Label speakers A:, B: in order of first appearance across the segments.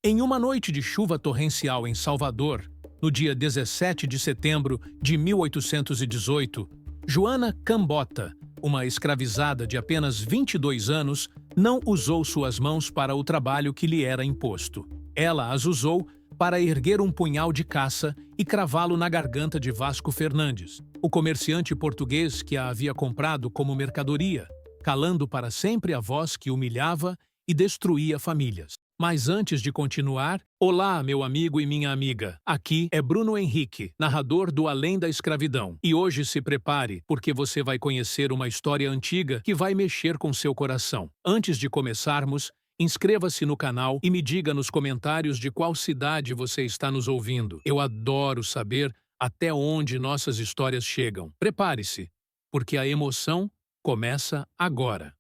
A: Em uma noite de chuva torrencial em Salvador, no dia 17 de setembro de 1818, Joana Cambota, uma escravizada de apenas 22 anos, não usou suas mãos para o trabalho que lhe era imposto. Ela as usou para erguer um punhal de caça e cravá-lo na garganta de Vasco Fernandes, o comerciante português que a havia comprado como mercadoria, calando para sempre a voz que humilhava e destruía famílias. Mas antes de continuar, olá, meu amigo e minha amiga. Aqui é Bruno Henrique, narrador do Além da Escravidão. E hoje se prepare, porque você vai conhecer uma história antiga que vai mexer com seu coração. Antes de começarmos, inscreva-se no canal e me diga nos comentários de qual cidade você está nos ouvindo. Eu adoro saber até onde nossas histórias chegam. Prepare-se, porque a emoção começa agora.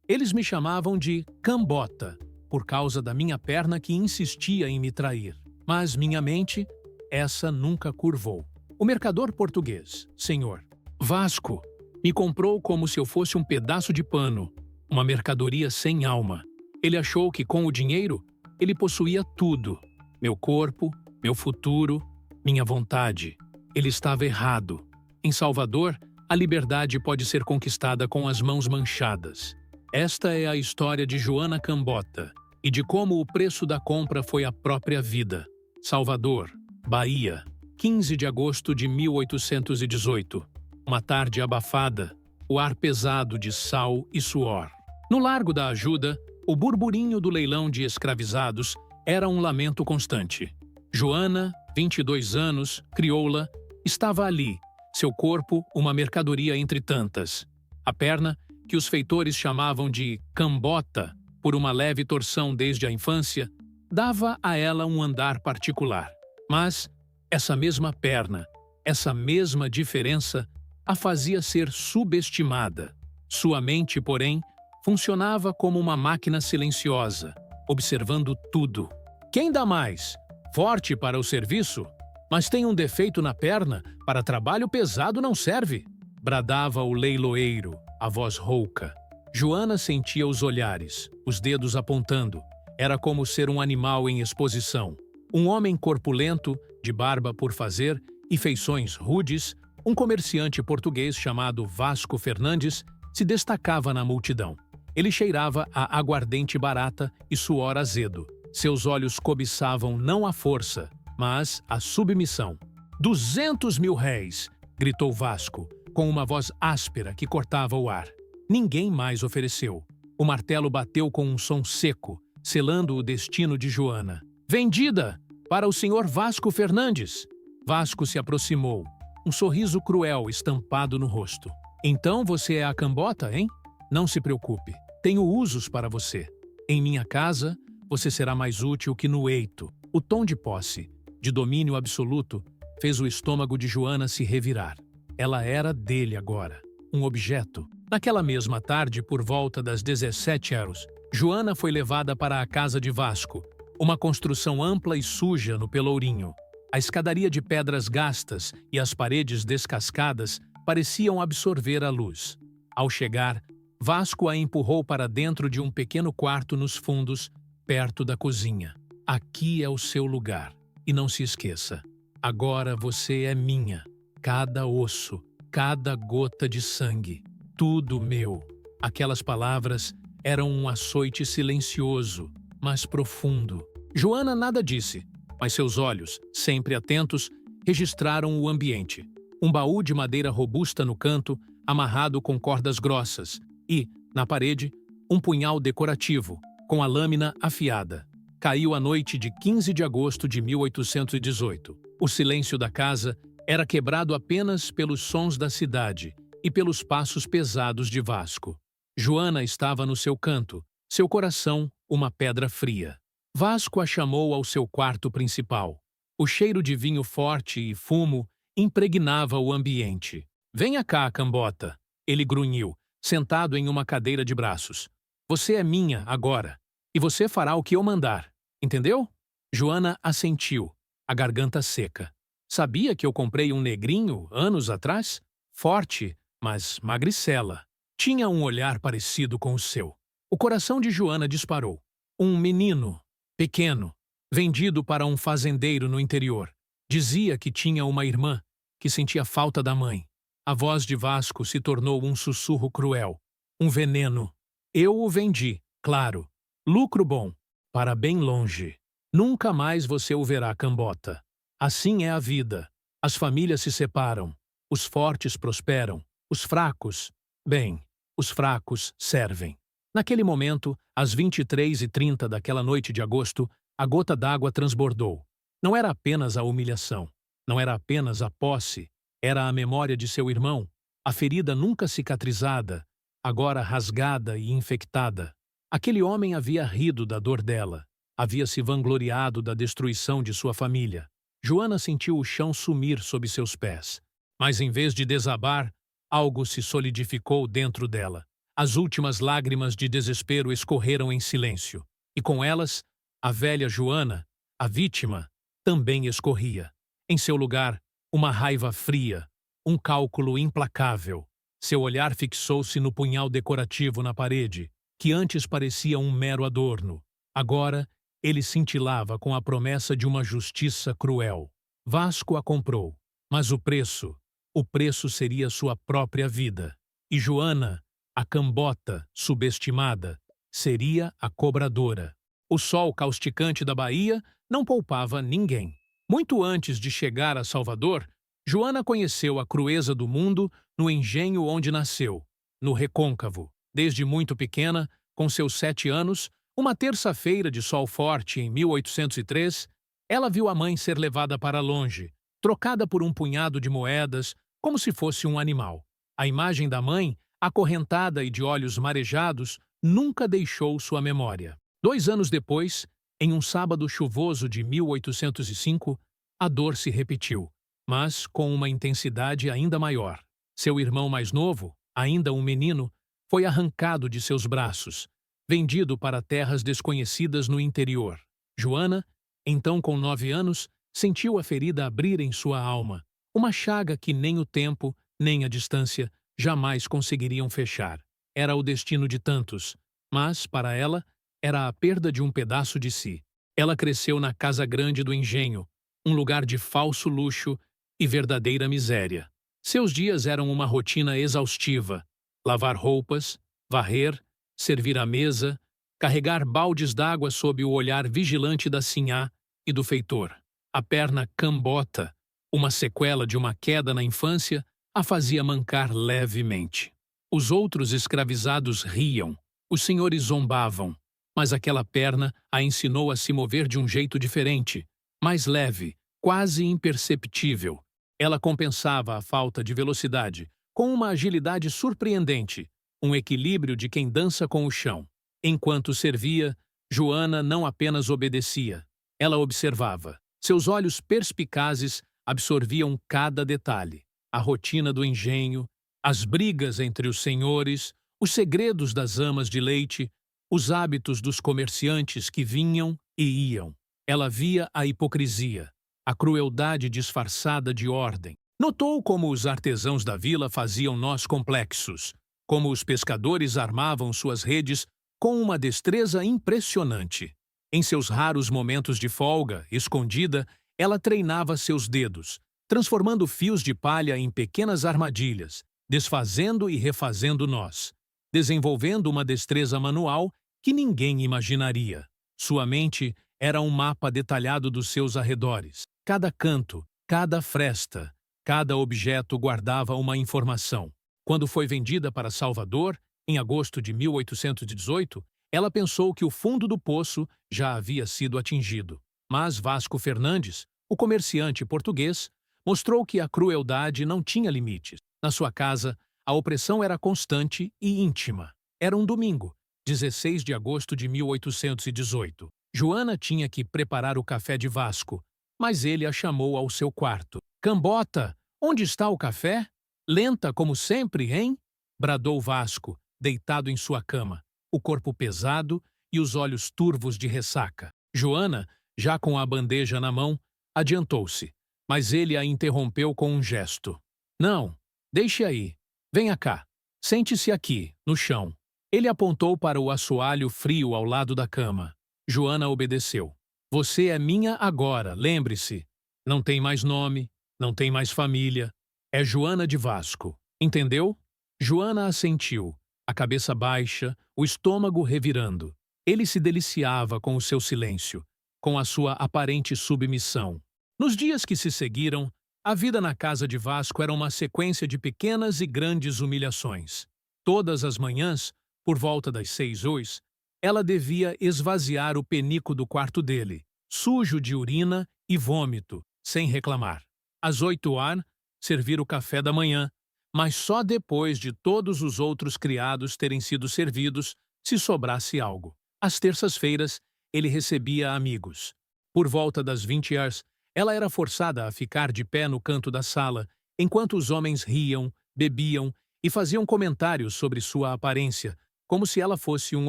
A: Eles me chamavam de Cambota, por causa da minha perna que insistia em me trair. Mas minha mente, essa nunca curvou. O mercador português, senhor Vasco, me comprou como se eu fosse um pedaço de pano, uma mercadoria sem alma. Ele achou que com o dinheiro, ele possuía tudo. Meu corpo, meu futuro, minha vontade. Ele estava errado. Em Salvador, a liberdade pode ser conquistada com as mãos manchadas. Esta é a história de Joana Cambota e de como o preço da compra foi a própria vida. Salvador, Bahia, 15 de agosto de 1818. Uma tarde abafada, o ar pesado de sal e suor. No Largo da Ajuda, o burburinho do leilão de escravizados era um lamento constante. Joana, 22 anos, crioula, estava ali, seu corpo uma mercadoria entre tantas. A perna, que os feitores chamavam de cambota, por uma leve torção desde a infância, dava a ela um andar particular. Mas essa mesma perna, essa mesma diferença, a fazia ser subestimada. Sua mente, porém, funcionava como uma máquina silenciosa, observando tudo. Quem dá mais? Forte para o serviço? Mas tem um defeito na perna, para trabalho pesado não serve, bradava o leiloeiro, a voz rouca. Joana sentia os olhares, os dedos apontando. Era como ser um animal em exposição. Um homem corpulento, de barba por fazer e feições rudes, um comerciante português chamado Vasco Fernandes, se destacava na multidão. Ele cheirava a aguardente barata e suor azedo. Seus olhos cobiçavam não a força, mas a submissão. 200.000 réis! Gritou Vasco, com uma voz áspera que cortava o ar. Ninguém mais ofereceu. O martelo bateu com um som seco, selando o destino de Joana. Vendida! Para o senhor Vasco Fernandes! Vasco se aproximou, um sorriso cruel estampado no rosto. Então você é a Cambota, hein? Não se preocupe. Tenho usos para você. Em minha casa, você será mais útil que no eito. O tom de posse, de domínio absoluto, fez o estômago de Joana se revirar. Ela era dele agora, um objeto. Naquela mesma tarde, por volta das 17 horas, Joana foi levada para a casa de Vasco, uma construção ampla e suja no Pelourinho. A escadaria de pedras gastas e as paredes descascadas pareciam absorver a luz. Ao chegar, Vasco a empurrou para dentro de um pequeno quarto nos fundos, perto da cozinha. Aqui é o seu lugar. E não se esqueça, agora você é minha. Cada osso, cada gota de sangue, tudo meu. Aquelas palavras eram um açoite silencioso, mas profundo. Joana nada disse, mas seus olhos, sempre atentos, registraram o ambiente. Um baú de madeira robusta no canto, amarrado com cordas grossas, e, na parede, um punhal decorativo, com a lâmina afiada. Caiu a noite de 15 de agosto de 1818. O silêncio da casa era quebrado apenas pelos sons da cidade e pelos passos pesados de Vasco. Joana estava no seu canto, seu coração uma pedra fria. Vasco a chamou ao seu quarto principal. O cheiro de vinho forte e fumo impregnava o ambiente. Venha cá, Cambota, ele grunhiu, sentado em uma cadeira de braços. Você é minha agora, e você fará o que eu mandar, entendeu? Joana assentiu, a garganta seca. Sabia que eu comprei um negrinho anos atrás? Forte, mas magricela. Tinha um olhar parecido com o seu. O coração de Joana disparou. Um menino. pequeno, vendido para um fazendeiro no interior. Dizia que tinha uma irmã, que sentia falta da mãe. A voz de Vasco se tornou um sussurro cruel, um veneno. Eu o vendi, claro. Lucro bom, para bem longe. Nunca mais você o verá, Cambota. Assim é a vida. As famílias se separam. Os fortes prosperam. Os fracos, bem, os fracos servem. Naquele momento, às 23h30 daquela noite de agosto, a gota d'água transbordou. Não era apenas a humilhação. Não era apenas a posse. Era a memória de seu irmão, a ferida nunca cicatrizada, agora rasgada e infectada. Aquele homem havia rido da dor dela. Havia se vangloriado da destruição de sua família. Joana sentiu o chão sumir sob seus pés. Mas em vez de desabar, algo se solidificou dentro dela. As últimas lágrimas de desespero escorreram em silêncio. E com elas, a velha Joana, a vítima, também escorria. Em seu lugar, uma raiva fria, um cálculo implacável. Seu olhar fixou-se no punhal decorativo na parede, que antes parecia um mero adorno. Agora, ele cintilava com a promessa de uma justiça cruel. Vasco a comprou, mas o preço seria sua própria vida. E Joana, a Cambota, subestimada, seria a cobradora. O sol causticante da Bahia não poupava ninguém. Muito antes de chegar a Salvador, Joana conheceu a crueza do mundo no engenho onde nasceu, no Recôncavo. Desde muito pequena, com seus 7 anos, uma terça-feira de sol forte em 1803, ela viu a mãe ser levada para longe, trocada por um punhado de moedas, como se fosse um animal. A imagem da mãe, acorrentada e de olhos marejados, nunca deixou sua memória. 2 anos depois, em um sábado chuvoso de 1805, a dor se repetiu, mas com uma intensidade ainda maior. Seu irmão mais novo, ainda um menino, foi arrancado de seus braços, vendido para terras desconhecidas no interior. Joana, então com 9 anos, sentiu a ferida abrir em sua alma, uma chaga que nem o tempo, nem a distância jamais conseguiriam fechar. Era o destino de tantos, mas, para ela, era a perda de um pedaço de si. Ela cresceu na casa grande do engenho, um lugar de falso luxo e verdadeira miséria. Seus dias eram uma rotina exaustiva: lavar roupas, varrer, servir à mesa, carregar baldes d'água sob o olhar vigilante da sinhá e do feitor. A perna cambota, uma sequela de uma queda na infância, a fazia mancar levemente. Os outros escravizados riam, os senhores zombavam, mas aquela perna a ensinou a se mover de um jeito diferente, mais leve, quase imperceptível. Ela compensava a falta de velocidade com uma agilidade surpreendente, um equilíbrio de quem dança com o chão. Enquanto servia, Joana não apenas obedecia, ela observava. Seus olhos perspicazes absorviam cada detalhe: a rotina do engenho, as brigas entre os senhores, os segredos das amas de leite, os hábitos dos comerciantes que vinham e iam. Ela via a hipocrisia, a crueldade disfarçada de ordem. Notou como os artesãos da vila faziam nós complexos, como os pescadores armavam suas redes com uma destreza impressionante. Em seus raros momentos de folga, escondida, ela treinava seus dedos, transformando fios de palha em pequenas armadilhas, desfazendo e refazendo nós, desenvolvendo uma destreza manual que ninguém imaginaria. Sua mente era um mapa detalhado dos seus arredores. Cada canto, cada fresta, cada objeto guardava uma informação. Quando foi vendida para Salvador, em agosto de 1818, ela pensou que o fundo do poço já havia sido atingido. Mas Vasco Fernandes, o comerciante português, mostrou que a crueldade não tinha limites. Na sua casa, a opressão era constante e íntima. Era um domingo, 16 de agosto de 1818. Joana tinha que preparar o café de Vasco, mas ele a chamou ao seu quarto. "Cambota, onde está o café? Lenta como sempre, hein?" bradou Vasco, deitado em sua cama, o corpo pesado e os olhos turvos de ressaca. Joana, já com a bandeja na mão, adiantou-se, mas ele a interrompeu com um gesto. "Não, deixe aí. Venha cá. Sente-se aqui, no chão." Ele apontou para o assoalho frio ao lado da cama. Joana obedeceu. Você é minha agora, lembre-se. Não tem mais nome, não tem mais família. É Joana de Vasco. Entendeu? Joana assentiu, a cabeça baixa, o estômago revirando. Ele se deliciava com o seu silêncio, com a sua aparente submissão. Nos dias que se seguiram, a vida na casa de Vasco era uma sequência de pequenas e grandes humilhações. Todas as manhãs, por volta das 6 horas, ela devia esvaziar o penico do quarto dele, sujo de urina e vômito, sem reclamar. Às 8 horas, servir o café da manhã, mas só depois de todos os outros criados terem sido servidos, se sobrasse algo. Às terças-feiras, ele recebia amigos. Por volta das 20 horas, ela era forçada a ficar de pé no canto da sala, enquanto os homens riam, bebiam e faziam comentários sobre sua aparência, como se ela fosse um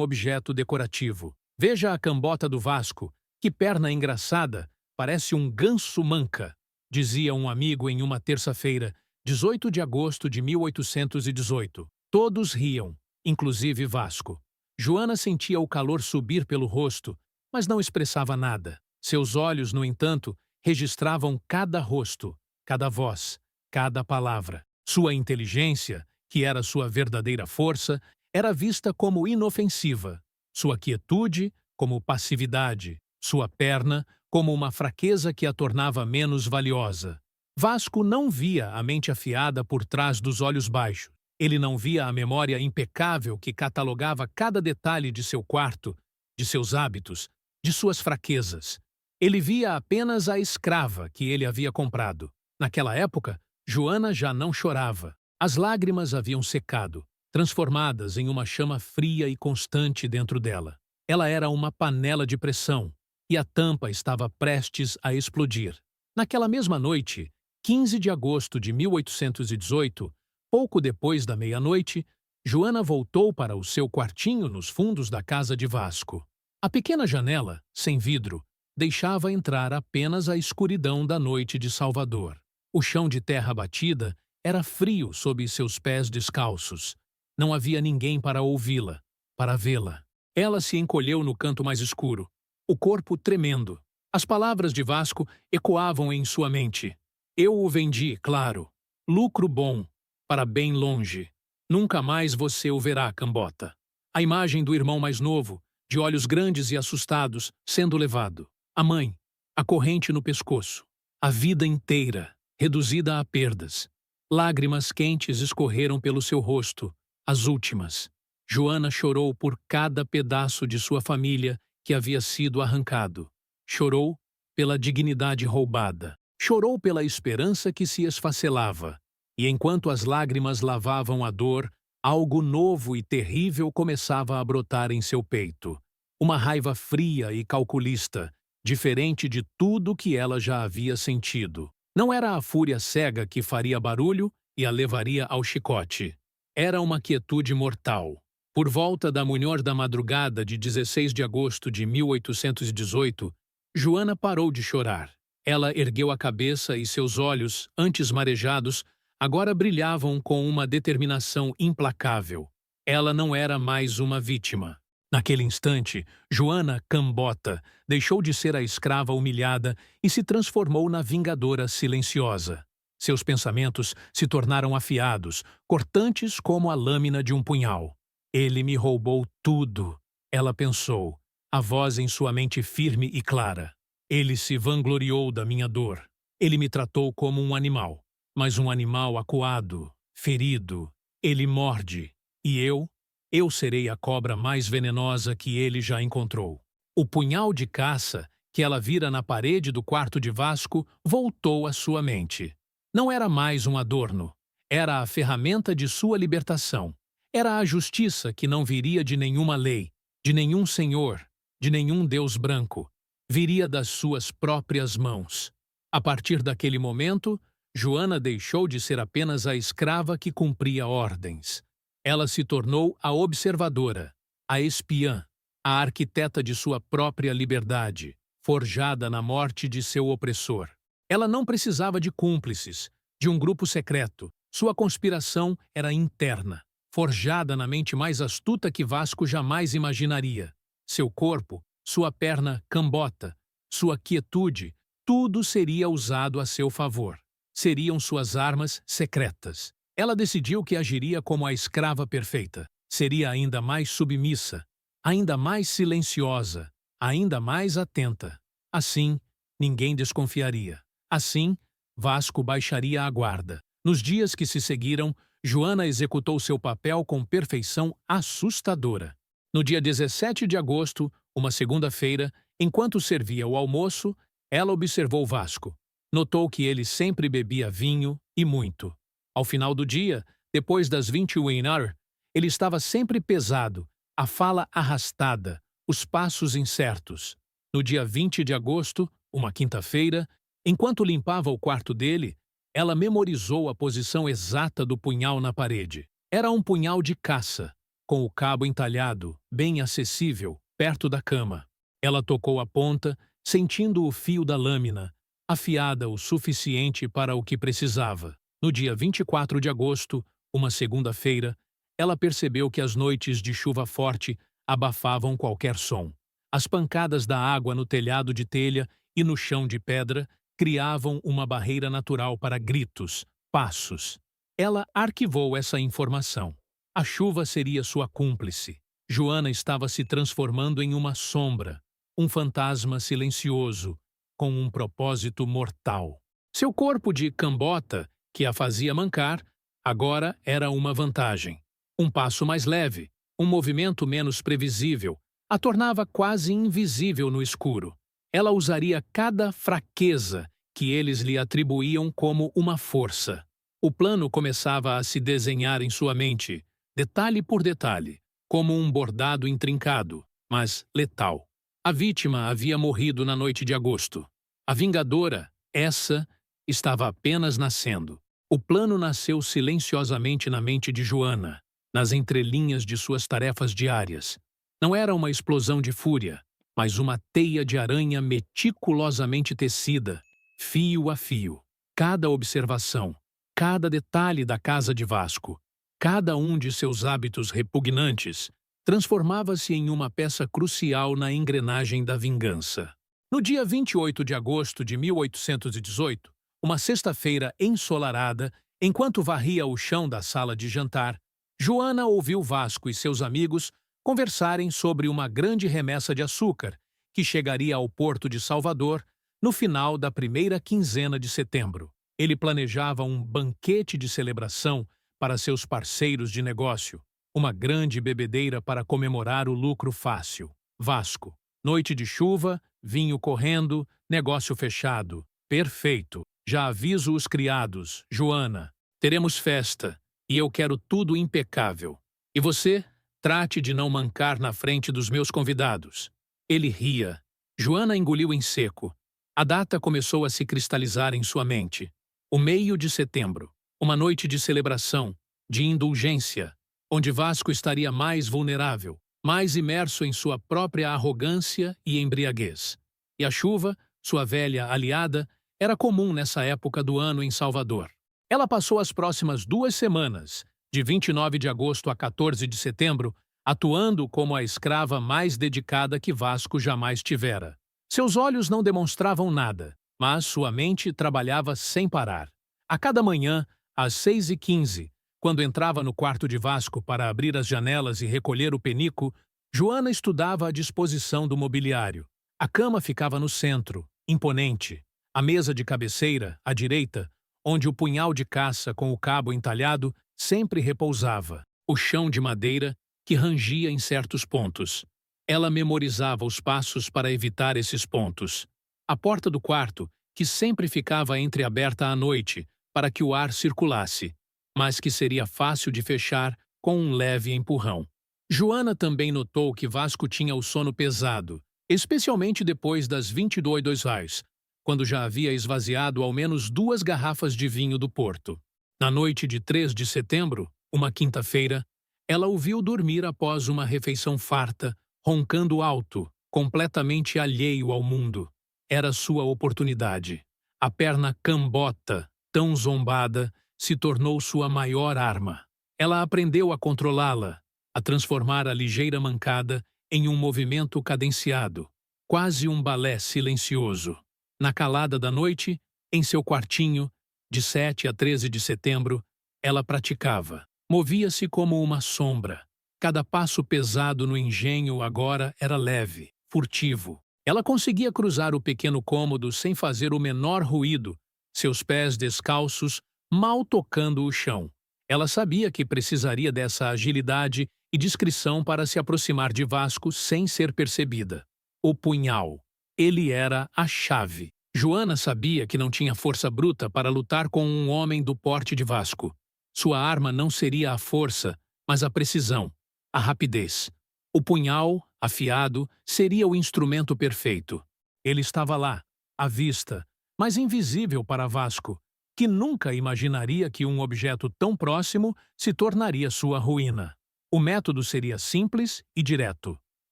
A: objeto decorativo. Veja a cambota do Vasco, que perna engraçada, parece um ganso manca, dizia um amigo em uma terça-feira, 18 de agosto de 1818. Todos riam, inclusive Vasco. Joana sentia o calor subir pelo rosto, mas não expressava nada. Seus olhos, no entanto, registravam cada rosto, cada voz, cada palavra. Sua inteligência, que era sua verdadeira força, era vista como inofensiva, sua quietude como passividade, sua perna como uma fraqueza que a tornava menos valiosa. Vasco não via a mente afiada por trás dos olhos baixos. Ele não via a memória impecável que catalogava cada detalhe de seu quarto, de seus hábitos, de suas fraquezas. Ele via apenas a escrava que ele havia comprado. Naquela época, Joana já não chorava. As lágrimas haviam secado, transformadas em uma chama fria e constante dentro dela. Ela era uma panela de pressão, e a tampa estava prestes a explodir. Naquela mesma noite, 15 de agosto de 1818, pouco depois da meia-noite, Joana voltou para o seu quartinho nos fundos da casa de Vasco. A pequena janela, sem vidro, deixava entrar apenas a escuridão da noite de Salvador. O chão de terra batida era frio sob seus pés descalços. Não havia ninguém para ouvi-la, para vê-la. Ela se encolheu no canto mais escuro, o corpo tremendo. As palavras de Vasco ecoavam em sua mente. Eu o vendi, claro. Lucro bom, para bem longe. Nunca mais você o verá, cambota. A imagem do irmão mais novo, de olhos grandes e assustados, sendo levado. A mãe, a corrente no pescoço. A vida inteira, reduzida a perdas. Lágrimas quentes escorreram pelo seu rosto, as últimas. Joana chorou por cada pedaço de sua família que havia sido arrancado. Chorou pela dignidade roubada. Chorou pela esperança que se esfacelava. E enquanto as lágrimas lavavam a dor, algo novo e terrível começava a brotar em seu peito. Uma raiva fria e calculista, diferente de tudo que ela já havia sentido. Não era a fúria cega que faria barulho e a levaria ao chicote. Era uma quietude mortal. Por volta da munhor da madrugada de 16 de agosto de 1818, Joana parou de chorar. Ela ergueu a cabeça e seus olhos, antes marejados, agora brilhavam com uma determinação implacável. Ela não era mais uma vítima. Naquele instante, Joana Cambota deixou de ser a escrava humilhada e se transformou na vingadora silenciosa. Seus pensamentos se tornaram afiados, cortantes como a lâmina de um punhal. Ele me roubou tudo, ela pensou, a voz em sua mente firme e clara. Ele se vangloriou da minha dor. Ele me tratou como um animal, mas um animal acuado, ferido. Ele morde, e eu serei a cobra mais venenosa que ele já encontrou. O punhal de caça que ela vira na parede do quarto de Vasco voltou à sua mente. Não era mais um adorno. Era a ferramenta de sua libertação. Era a justiça que não viria de nenhuma lei, de nenhum senhor, de nenhum Deus branco. Viria das suas próprias mãos. A partir daquele momento, Joana deixou de ser apenas a escrava que cumpria ordens. Ela se tornou a observadora, a espiã, a arquiteta de sua própria liberdade, forjada na morte de seu opressor. Ela não precisava de cúmplices, de um grupo secreto. Sua conspiração era interna, forjada na mente mais astuta que Vasco jamais imaginaria. Seu corpo, sua perna cambota, sua quietude, tudo seria usado a seu favor. Seriam suas armas secretas. Ela decidiu que agiria como a escrava perfeita. Seria ainda mais submissa, ainda mais silenciosa, ainda mais atenta. Assim, ninguém desconfiaria. Assim, Vasco baixaria a guarda. Nos dias que se seguiram, Joana executou seu papel com perfeição assustadora. No dia 17 de agosto, uma segunda-feira, enquanto servia o almoço, ela observou Vasco. Notou que ele sempre bebia vinho e muito. Ao final do dia, depois das 21h, ele estava sempre pesado, a fala arrastada, os passos incertos. No dia 20 de agosto, uma quinta-feira, enquanto limpava o quarto dele, ela memorizou a posição exata do punhal na parede. Era um punhal de caça, com o cabo entalhado, bem acessível, perto da cama. Ela tocou a ponta, sentindo o fio da lâmina, afiada o suficiente para o que precisava. No dia 24 de agosto, uma segunda-feira, ela percebeu que as noites de chuva forte abafavam qualquer som. As pancadas da água no telhado de telha e no chão de pedra criavam uma barreira natural para gritos, passos. Ela arquivou essa informação. A chuva seria sua cúmplice. Joana estava se transformando em uma sombra, um fantasma silencioso, com um propósito mortal. Seu corpo de cambota, que a fazia mancar, agora era uma vantagem. Um passo mais leve, um movimento menos previsível, a tornava quase invisível no escuro. Ela usaria cada fraqueza que eles lhe atribuíam como uma força. O plano começava a se desenhar em sua mente, detalhe por detalhe, como um bordado intrincado, mas letal. A vítima havia morrido na noite de agosto. A vingadora, essa, estava apenas nascendo. O plano nasceu silenciosamente na mente de Joana, nas entrelinhas de suas tarefas diárias. Não era uma explosão de fúria, mas uma teia de aranha meticulosamente tecida, fio a fio. Cada observação, cada detalhe da casa de Vasco, cada um de seus hábitos repugnantes, transformava-se em uma peça crucial na engrenagem da vingança. No dia 28 de agosto de 1818, uma sexta-feira ensolarada, enquanto varria o chão da sala de jantar, Joana ouviu Vasco e seus amigos conversarem sobre uma grande remessa de açúcar que chegaria ao porto de Salvador no final da primeira quinzena de setembro. Ele planejava um banquete de celebração para seus parceiros de negócio, uma grande bebedeira para comemorar o lucro fácil. Vasco. Noite de chuva, vinho correndo, negócio fechado. Perfeito. Já aviso os criados, Joana. Teremos festa, e eu quero tudo impecável. E você, trate de não mancar na frente dos meus convidados. Ele ria. Joana engoliu em seco. A data começou a se cristalizar em sua mente. O meio de setembro. Uma noite de celebração, de indulgência, onde Vasco estaria mais vulnerável, mais imerso em sua própria arrogância e embriaguez. E a chuva, sua velha aliada, era comum nessa época do ano em Salvador. Ela passou as próximas 2 semanas, de 29 de agosto a 14 de setembro, atuando como a escrava mais dedicada que Vasco jamais tivera. Seus olhos não demonstravam nada, mas sua mente trabalhava sem parar. A cada manhã, às 6h15, quando entrava no quarto de Vasco para abrir as janelas e recolher o penico, Joana estudava a disposição do mobiliário. A cama ficava no centro, imponente. A mesa de cabeceira, à direita, onde o punhal de caça com o cabo entalhado sempre repousava. O chão de madeira, que rangia em certos pontos. Ela memorizava os passos para evitar esses pontos. A porta do quarto, que sempre ficava entreaberta à noite, para que o ar circulasse, mas que seria fácil de fechar com um leve empurrão. Joana também notou que Vasco tinha o sono pesado, especialmente depois das 22h, quando já havia esvaziado ao menos 2 garrafas de vinho do Porto. Na noite de 3 de setembro, uma quinta-feira, ela o viu dormir após uma refeição farta, roncando alto, completamente alheio ao mundo. Era sua oportunidade. A perna cambota, tão zombada, se tornou sua maior arma. Ela aprendeu a controlá-la, a transformar a ligeira mancada em um movimento cadenciado, quase um balé silencioso. Na calada da noite, em seu quartinho, de 7 a 13 de setembro, ela praticava. Movia-se como uma sombra. Cada passo pesado no engenho agora era leve, furtivo. Ela conseguia cruzar o pequeno cômodo sem fazer o menor ruído, seus pés descalços mal tocando o chão. Ela sabia que precisaria dessa agilidade e discrição para se aproximar de Vasco sem ser percebida. O punhal. Ele era a chave. Joana sabia que não tinha força bruta para lutar com um homem do porte de Vasco. Sua arma não seria a força, mas a precisão, a rapidez. O punhal, afiado, seria o instrumento perfeito. Ele estava lá, à vista, mas invisível para Vasco, que nunca imaginaria que um objeto tão próximo se tornaria sua ruína. O método seria simples e direto.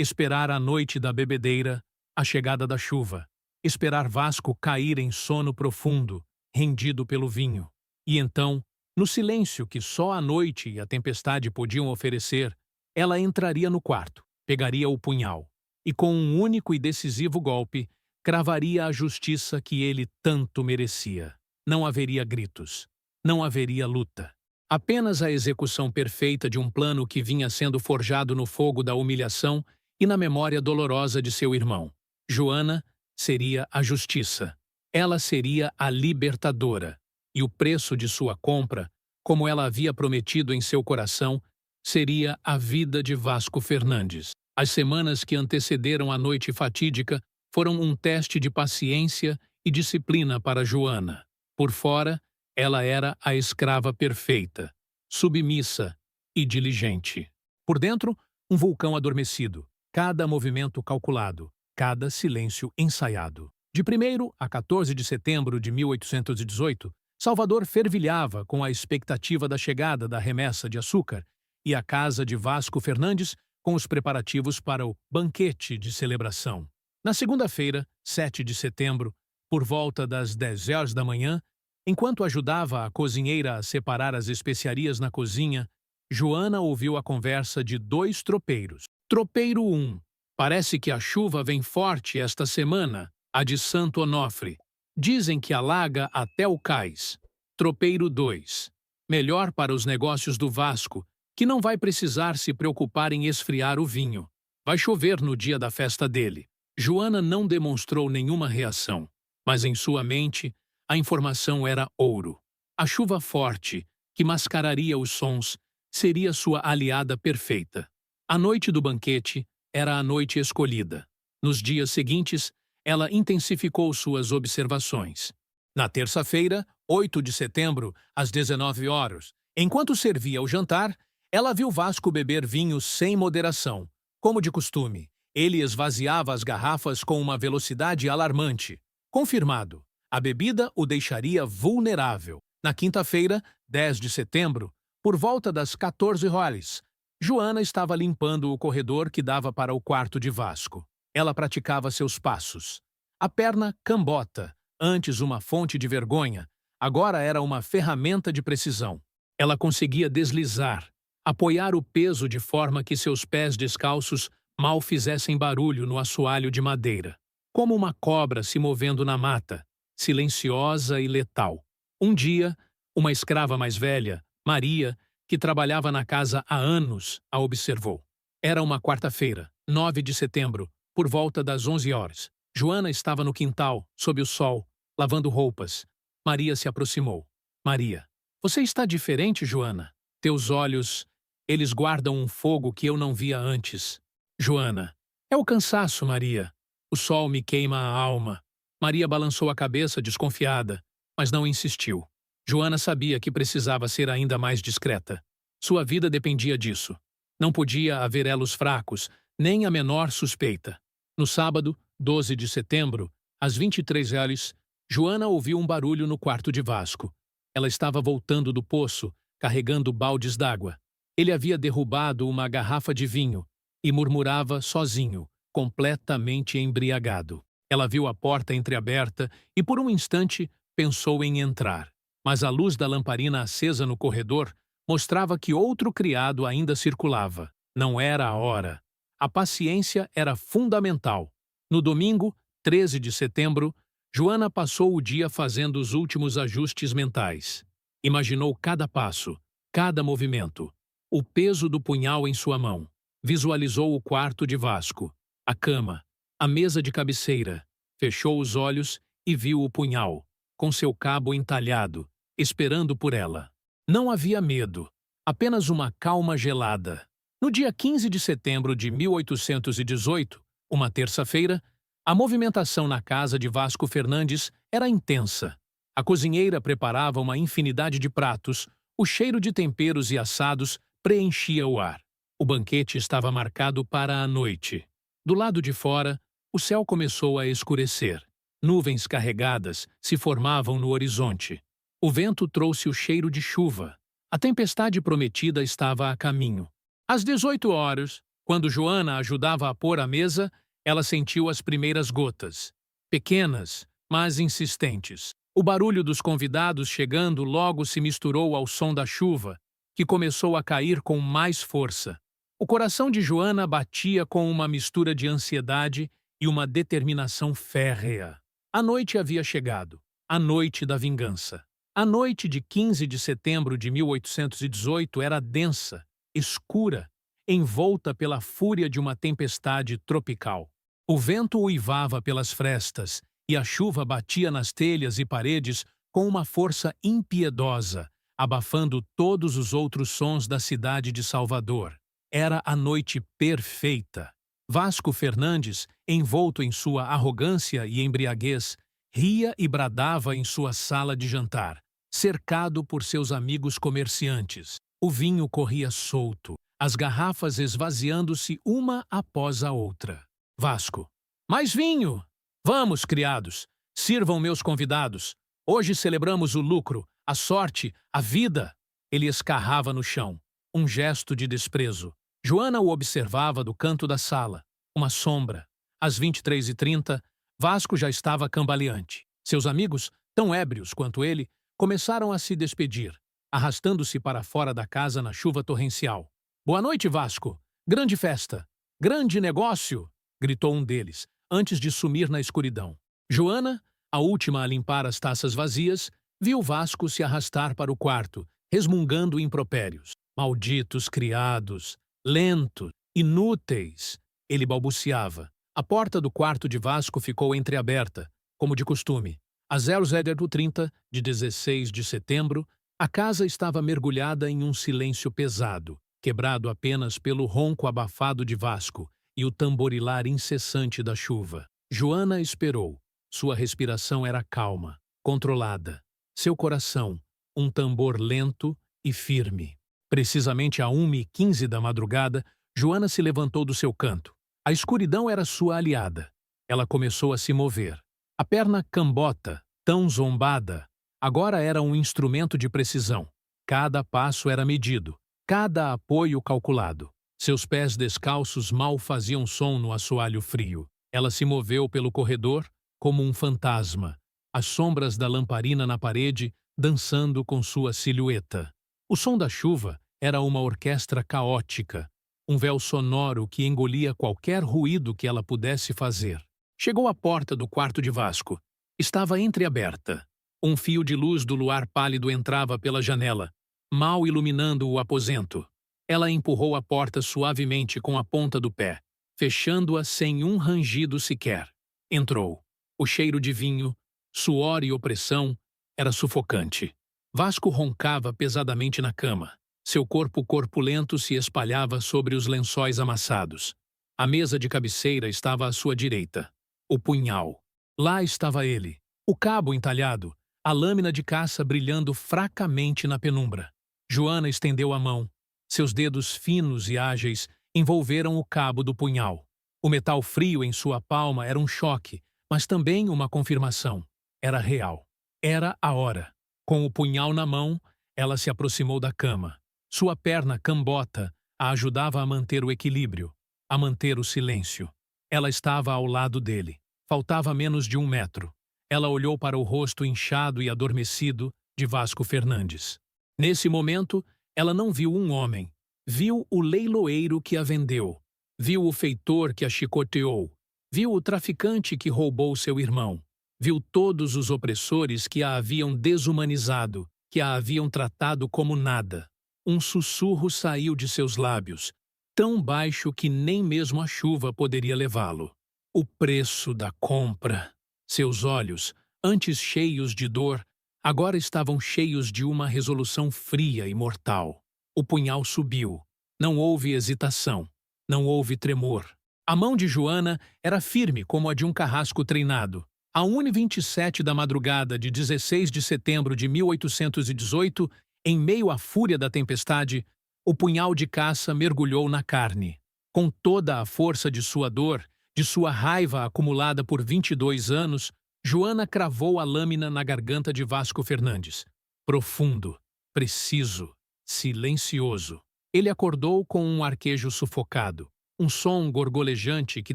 A: Esperar a noite da bebedeira, a chegada da chuva. Esperar Vasco cair em sono profundo, rendido pelo vinho. E então, no silêncio que só a noite e a tempestade podiam oferecer, ela entraria no quarto, pegaria o punhal e, com um único e decisivo golpe, cravaria a justiça que ele tanto merecia. Não haveria gritos. Não haveria luta. Apenas a execução perfeita de um plano que vinha sendo forjado no fogo da humilhação e na memória dolorosa de seu irmão. Joana seria a justiça. Ela seria a libertadora. E o preço de sua compra, como ela havia prometido em seu coração, seria a vida de Vasco Fernandes. As semanas que antecederam a noite fatídica foram um teste de paciência e disciplina para Joana. Por fora, ela era a escrava perfeita, submissa e diligente. Por dentro, um vulcão adormecido, cada movimento calculado, cada silêncio ensaiado. De 1º a 14 de setembro de 1818, Salvador fervilhava com a expectativa da chegada da remessa de açúcar e a casa de Vasco Fernandes com os preparativos para o banquete de celebração. Na segunda-feira, 7 de setembro, por volta das 10 horas da manhã, enquanto ajudava a cozinheira a separar as especiarias na cozinha, Joana ouviu a conversa de 2 tropeiros. Tropeiro 1. Parece que a chuva vem forte esta semana, a de Santo Onofre. Dizem que alaga até o cais. Tropeiro 2. Melhor para os negócios do Vasco, que não vai precisar se preocupar em esfriar o vinho. Vai chover no dia da festa dele. Joana não demonstrou nenhuma reação, mas em sua mente a informação era ouro. A chuva forte, que mascararia os sons, seria sua aliada perfeita. A noite do banquete era a noite escolhida. Nos dias seguintes, ela intensificou suas observações. Na terça-feira, 8 de setembro, às 19 horas, enquanto servia o jantar, ela viu Vasco beber vinho sem moderação. Como de costume, ele esvaziava as garrafas com uma velocidade alarmante. Confirmado, a bebida o deixaria vulnerável. Na quinta-feira, 10 de setembro, por volta das 14 horas, Joana estava limpando o corredor que dava para o quarto de Vasco. Ela praticava seus passos. A perna cambota, antes uma fonte de vergonha, agora era uma ferramenta de precisão. Ela conseguia deslizar, apoiar o peso de forma que seus pés descalços mal fizessem barulho no assoalho de madeira. Como uma cobra se movendo na mata, silenciosa e letal. Um dia, uma escrava mais velha, Maria, que trabalhava na casa há anos, a observou. Era uma quarta-feira, 9 de setembro, por volta das 11 horas. Joana estava no quintal, sob o sol, lavando roupas. Maria se aproximou. Maria, você está diferente, Joana? Teus olhos, eles guardam um fogo que eu não via antes. Joana, é o cansaço, Maria. O sol me queima a alma. Maria balançou a cabeça, desconfiada, mas não insistiu. Joana sabia que precisava ser ainda mais discreta. Sua vida dependia disso. Não podia haver elos fracos, nem a menor suspeita. No sábado, 12 de setembro, às 23 horas, Joana ouviu um barulho no quarto de Vasco. Ela estava voltando do poço, carregando baldes d'água. Ele havia derrubado uma garrafa de vinho e murmurava sozinho, completamente embriagado. Ela viu a porta entreaberta e, por um instante, pensou em entrar. Mas a luz da lamparina acesa no corredor mostrava que outro criado ainda circulava. Não era a hora. A paciência era fundamental. No domingo, 13 de setembro, Joana passou o dia fazendo os últimos ajustes mentais. Imaginou cada passo, cada movimento, o peso do punhal em sua mão. Visualizou o quarto de Vasco, a cama, a mesa de cabeceira. Fechou os olhos e viu o punhal, com seu cabo entalhado, esperando por ela. Não havia medo, apenas uma calma gelada. No dia 15 de setembro de 1818, uma terça-feira, a movimentação na casa de Vasco Fernandes era intensa. A cozinheira preparava uma infinidade de pratos, o cheiro de temperos e assados preenchia o ar. O banquete estava marcado para a noite. Do lado de fora, o céu começou a escurecer. Nuvens carregadas se formavam no horizonte. O vento trouxe o cheiro de chuva. A tempestade prometida estava a caminho. Às 18 horas, quando Joana ajudava a pôr a mesa, ela sentiu as primeiras gotas. Pequenas, mas insistentes. O barulho dos convidados chegando logo se misturou ao som da chuva, que começou a cair com mais força. O coração de Joana batia com uma mistura de ansiedade e uma determinação férrea. A noite havia chegado, a noite da vingança. A noite de 15 de setembro de 1818 era densa, escura, envolta pela fúria de uma tempestade tropical. O vento uivava pelas frestas e a chuva batia nas telhas e paredes com uma força impiedosa, abafando todos os outros sons da cidade de Salvador. Era a noite perfeita. Vasco Fernandes, envolto em sua arrogância e embriaguez, ria e bradava em sua sala de jantar, cercado por seus amigos comerciantes. O vinho corria solto, as garrafas esvaziando-se uma após a outra. Vasco. Mais vinho! Vamos, criados, sirvam meus convidados. Hoje celebramos o lucro, a sorte, a vida. Ele escarrava no chão, um gesto de desprezo. Joana o observava do canto da sala, uma sombra. Às 23h30, Vasco já estava cambaleante. Seus amigos, tão ébrios quanto ele, começaram a se despedir, arrastando-se para fora da casa na chuva torrencial. Boa noite, Vasco! Grande festa! Grande negócio! Gritou um deles, antes de sumir na escuridão. Joana, a última a limpar as taças vazias, viu Vasco se arrastar para o quarto, resmungando impropérios. Malditos criados! Lentos! Inúteis! Ele balbuciava. A porta do quarto de Vasco ficou entreaberta, como de costume. Às 00h30 de 16 de setembro, a casa estava mergulhada em um silêncio pesado, quebrado apenas pelo ronco abafado de Vasco e o tamborilar incessante da chuva. Joana esperou. Sua respiração era calma, controlada. Seu coração, um tambor lento e firme. Precisamente a 1h15 da madrugada, Joana se levantou do seu canto. A escuridão era sua aliada. Ela começou a se mover. A perna cambota, tão zombada, agora era um instrumento de precisão. Cada passo era medido, cada apoio calculado. Seus pés descalços mal faziam som no assoalho frio. Ela se moveu pelo corredor como um fantasma, as sombras da lamparina na parede dançando com sua silhueta. O som da chuva era uma orquestra caótica, um véu sonoro que engolia qualquer ruído que ela pudesse fazer. Chegou à porta do quarto de Vasco. Estava entreaberta. Um fio de luz do luar pálido entrava pela janela, mal iluminando o aposento. Ela empurrou a porta suavemente com a ponta do pé, fechando-a sem um rangido sequer. Entrou. O cheiro de vinho, suor e opressão era sufocante. Vasco roncava pesadamente na cama. Seu corpo corpulento se espalhava sobre os lençóis amassados. A mesa de cabeceira estava à sua direita. O punhal. Lá estava ele, o cabo entalhado, a lâmina de caça brilhando fracamente na penumbra. Joana estendeu a mão. Seus dedos finos e ágeis envolveram o cabo do punhal. O metal frio em sua palma era um choque, mas também uma confirmação. Era real. Era a hora. Com o punhal na mão, ela se aproximou da cama. Sua perna cambota a ajudava a manter o equilíbrio, a manter o silêncio. Ela estava ao lado dele. Faltava menos de 1 metro. Ela olhou para o rosto inchado e adormecido de Vasco Fernandes. Nesse momento, ela não viu um homem. Viu o leiloeiro que a vendeu. Viu o feitor que a chicoteou. Viu o traficante que roubou seu irmão. Viu todos os opressores que a haviam desumanizado, que a haviam tratado como nada. Um sussurro saiu de seus lábios, tão baixo que nem mesmo a chuva poderia levá-lo. O preço da compra. Seus olhos, antes cheios de dor, agora estavam cheios de uma resolução fria e mortal. O punhal subiu. Não houve hesitação. Não houve tremor. A mão de Joana era firme como a de um carrasco treinado. À 1h27 da madrugada de 16 de setembro de 1818, em meio à fúria da tempestade, o punhal de caça mergulhou na carne. Com toda a força de sua dor, de sua raiva acumulada por 22 anos, Joana cravou a lâmina na garganta de Vasco Fernandes. Profundo, preciso, silencioso. Ele acordou com um arquejo sufocado, um som gorgolejante que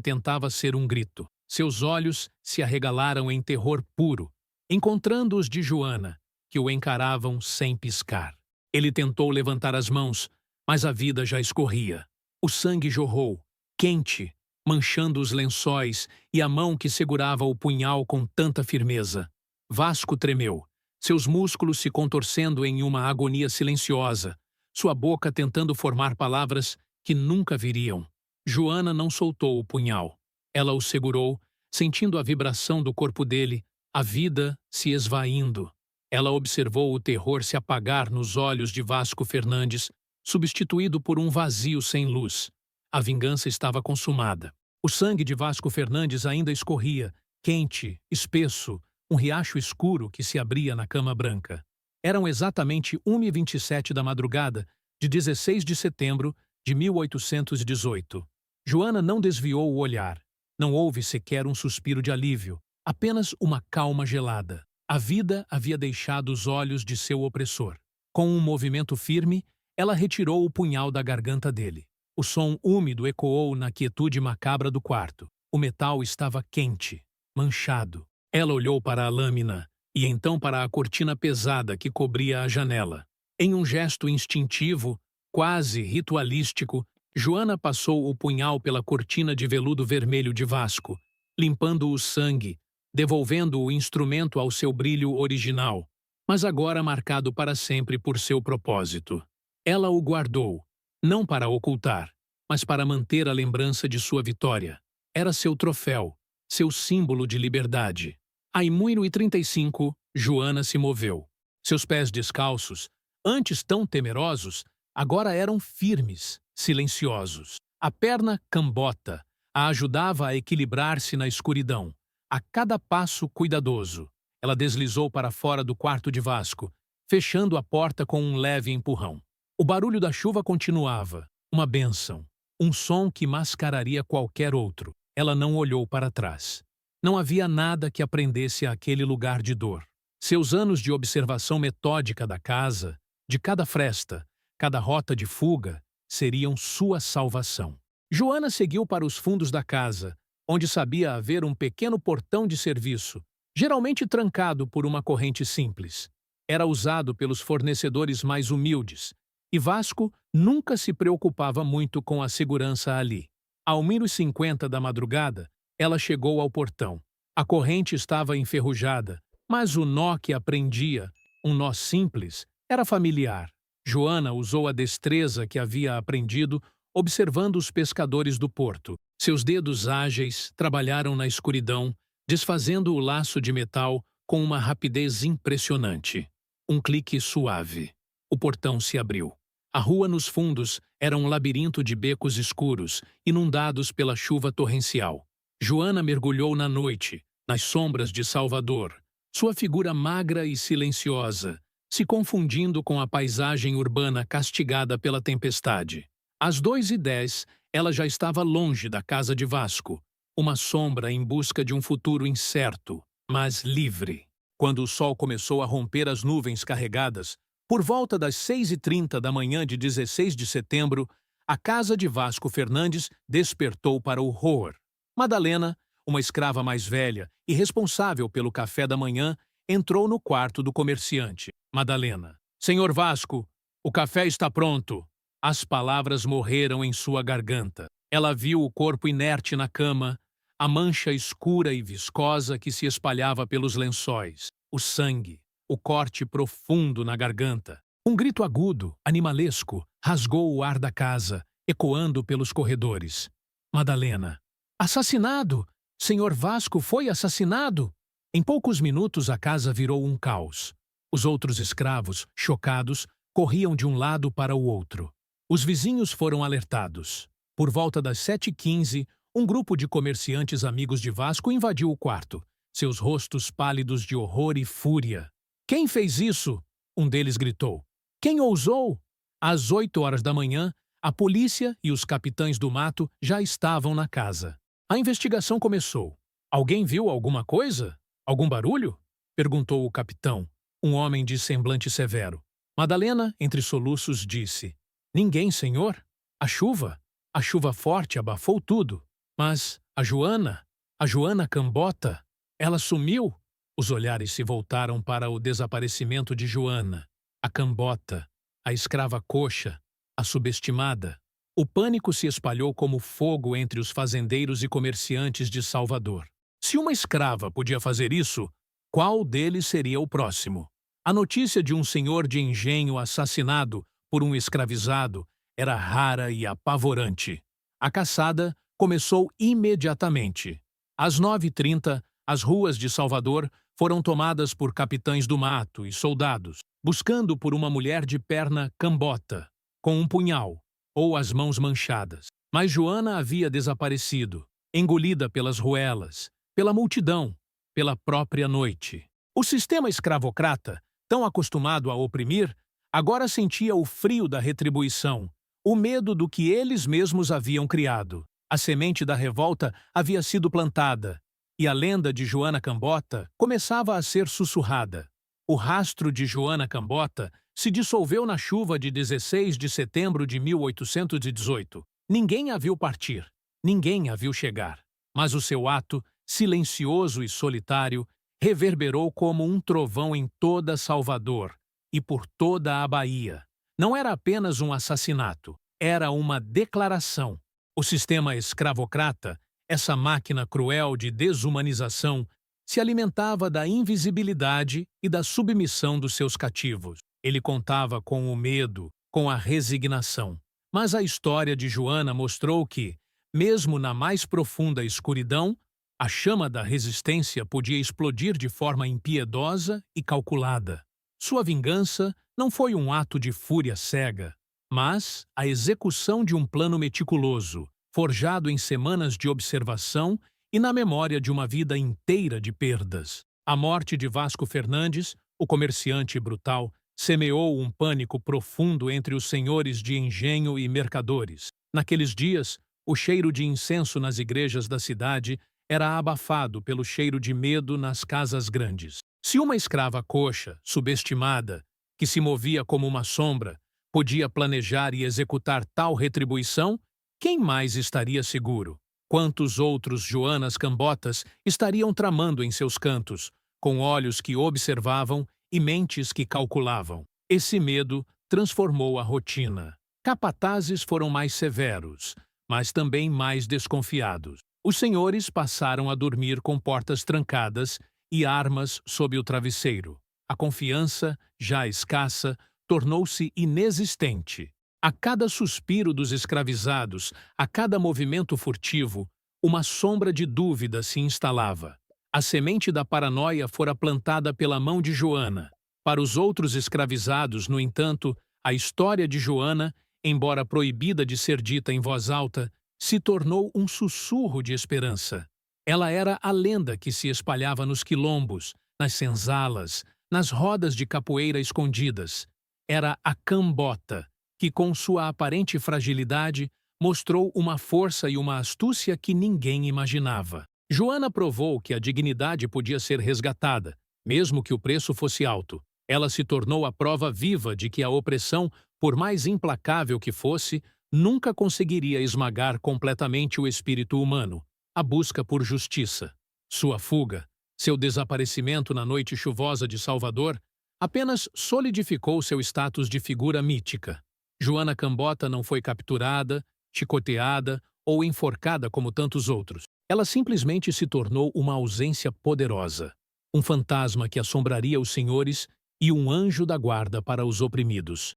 A: tentava ser um grito. Seus olhos se arregalaram em terror puro, encontrando os de Joana, que o encaravam sem piscar. Ele tentou levantar as mãos, mas a vida já escorria. O sangue jorrou, quente, manchando os lençóis e a mão que segurava o punhal com tanta firmeza. Vasco tremeu, seus músculos se contorcendo em uma agonia silenciosa, sua boca tentando formar palavras que nunca viriam. Joana não soltou o punhal. Ela o segurou, sentindo a vibração do corpo dele, a vida se esvaindo. Ela observou o terror se apagar nos olhos de Vasco Fernandes, substituído por um vazio sem luz. A vingança estava consumada. O sangue de Vasco Fernandes ainda escorria, quente, espesso, um riacho escuro que se abria na cama branca. Eram exatamente 1h27 da madrugada de 16 de setembro de 1818. Joana não desviou o olhar. Não houve sequer um suspiro de alívio, apenas uma calma gelada. A vida havia deixado os olhos de seu opressor. Com um movimento firme, ela retirou o punhal da garganta dele. O som úmido ecoou na quietude macabra do quarto. O metal estava quente, manchado. Ela olhou para a lâmina e então para a cortina pesada que cobria a janela. Em um gesto instintivo, quase ritualístico, Joana passou o punhal pela cortina de veludo vermelho de Vasco, limpando o sangue, devolvendo o instrumento ao seu brilho original, mas agora marcado para sempre por seu propósito. Ela o guardou, não para ocultar, mas para manter a lembrança de sua vitória. Era seu troféu, seu símbolo de liberdade. A 1h35, Joana se moveu. Seus pés descalços, antes tão temerosos, agora eram firmes, silenciosos. A perna cambota a ajudava a equilibrar-se na escuridão. A cada passo cuidadoso, ela deslizou para fora do quarto de Vasco, fechando a porta com um leve empurrão. O barulho da chuva continuava, uma bênção, um som que mascararia qualquer outro. Ela não olhou para trás. Não havia nada que a prendesse àquele lugar de dor. Seus anos de observação metódica da casa, de cada fresta, cada rota de fuga, seriam sua salvação. Joana seguiu para os fundos da casa, onde sabia haver um pequeno portão de serviço, geralmente trancado por uma corrente simples. Era usado pelos fornecedores mais humildes, e Vasco nunca se preocupava muito com a segurança ali. Ao 1h50 da madrugada, ela chegou ao portão. A corrente estava enferrujada, mas o nó que a prendia, um nó simples, era familiar. Joana usou a destreza que havia aprendido observando os pescadores do porto. Seus dedos ágeis trabalharam na escuridão, desfazendo o laço de metal com uma rapidez impressionante. Um clique suave. O portão se abriu. A rua nos fundos era um labirinto de becos escuros, inundados pela chuva torrencial. Joana mergulhou na noite, nas sombras de Salvador, sua figura magra e silenciosa, se confundindo com a paisagem urbana castigada pela tempestade. Às 2h10, ela já estava longe da casa de Vasco, uma sombra em busca de um futuro incerto, mas livre. Quando o sol começou a romper as nuvens carregadas, por volta das 6h30 da manhã de 16 de setembro, a casa de Vasco Fernandes despertou para o horror. Madalena, uma escrava mais velha e responsável pelo café da manhã, entrou no quarto do comerciante. Madalena: "Senhor Vasco, o café está pronto." As palavras morreram em sua garganta. Ela viu o corpo inerte na cama, a mancha escura e viscosa que se espalhava pelos lençóis, o sangue, o corte profundo na garganta. Um grito agudo, animalesco, rasgou o ar da casa, ecoando pelos corredores. Madalena. Assassinado! Senhor Vasco foi assassinado! Em poucos minutos a casa virou um caos. Os outros escravos, chocados, corriam de um lado para o outro. Os vizinhos foram alertados. Por volta das 7h15, um grupo de comerciantes amigos de Vasco invadiu o quarto, seus rostos pálidos de horror e fúria. "Quem fez isso?" um deles gritou. "Quem ousou?" Às 8 horas da manhã, a polícia e os capitães do mato já estavam na casa. A investigação começou. "Alguém viu alguma coisa? Algum barulho?" perguntou o capitão, um homem de semblante severo. Madalena, entre soluços, disse: "Ninguém, senhor. A chuva forte abafou tudo. Mas a Joana Cambota, ela sumiu." Os olhares se voltaram para o desaparecimento de Joana, a Cambota, a escrava coxa, a subestimada. O pânico se espalhou como fogo entre os fazendeiros e comerciantes de Salvador. Se uma escrava podia fazer isso, qual deles seria o próximo? A notícia de um senhor de engenho assassinado por um escravizado era rara e apavorante. A caçada começou imediatamente. Às 9h30, as ruas de Salvador foram tomadas por capitães do mato e soldados, buscando por uma mulher de perna cambota, com um punhal, ou as mãos manchadas. Mas Joana havia desaparecido, engolida pelas ruelas, pela multidão, pela própria noite. O sistema escravocrata, tão acostumado a oprimir, agora sentia o frio da retribuição, o medo do que eles mesmos haviam criado. A semente da revolta havia sido plantada, e a lenda de Joana Cambota começava a ser sussurrada. O rastro de Joana Cambota se dissolveu na chuva de 16 de setembro de 1818. Ninguém a viu partir, ninguém a viu chegar. Mas o seu ato, silencioso e solitário, reverberou como um trovão em toda Salvador e por toda a Bahia. Não era apenas um assassinato, era uma declaração. O sistema escravocrata, essa máquina cruel de desumanização, se alimentava da invisibilidade e da submissão dos seus cativos. Ele contava com o medo, com a resignação. Mas a história de Joana mostrou que, mesmo na mais profunda escuridão, a chama da resistência podia explodir de forma impiedosa e calculada. Sua vingança não foi um ato de fúria cega, mas a execução de um plano meticuloso, forjado em semanas de observação e na memória de uma vida inteira de perdas. A morte de Vasco Fernandes, o comerciante brutal, semeou um pânico profundo entre os senhores de engenho e mercadores. Naqueles dias, o cheiro de incenso nas igrejas da cidade era abafado pelo cheiro de medo nas casas grandes. Se uma escrava coxa, subestimada, que se movia como uma sombra, podia planejar e executar tal retribuição, quem mais estaria seguro? Quantos outros Joanas Cambotas estariam tramando em seus cantos, com olhos que observavam e mentes que calculavam? Esse medo transformou a rotina. Capatazes foram mais severos, mas também mais desconfiados. Os senhores passaram a dormir com portas trancadas e armas sob o travesseiro. A confiança, já escassa, tornou-se inexistente. A cada suspiro dos escravizados, a cada movimento furtivo, uma sombra de dúvida se instalava. A semente da paranoia fora plantada pela mão de Joana. Para os outros escravizados, no entanto, a história de Joana, embora proibida de ser dita em voz alta, se tornou um sussurro de esperança. Ela era a lenda que se espalhava nos quilombos, nas senzalas, nas rodas de capoeira escondidas. Era a Cambota, que com sua aparente fragilidade mostrou uma força e uma astúcia que ninguém imaginava. Joana provou que a dignidade podia ser resgatada, mesmo que o preço fosse alto. Ela se tornou a prova viva de que a opressão, por mais implacável que fosse, nunca conseguiria esmagar completamente o espírito humano. A busca por justiça, sua fuga, seu desaparecimento na noite chuvosa de Salvador, apenas solidificou seu status de figura mítica. Joana Cambota não foi capturada, chicoteada ou enforcada como tantos outros. Ela simplesmente se tornou uma ausência poderosa, um fantasma que assombraria os senhores e um anjo da guarda para os oprimidos.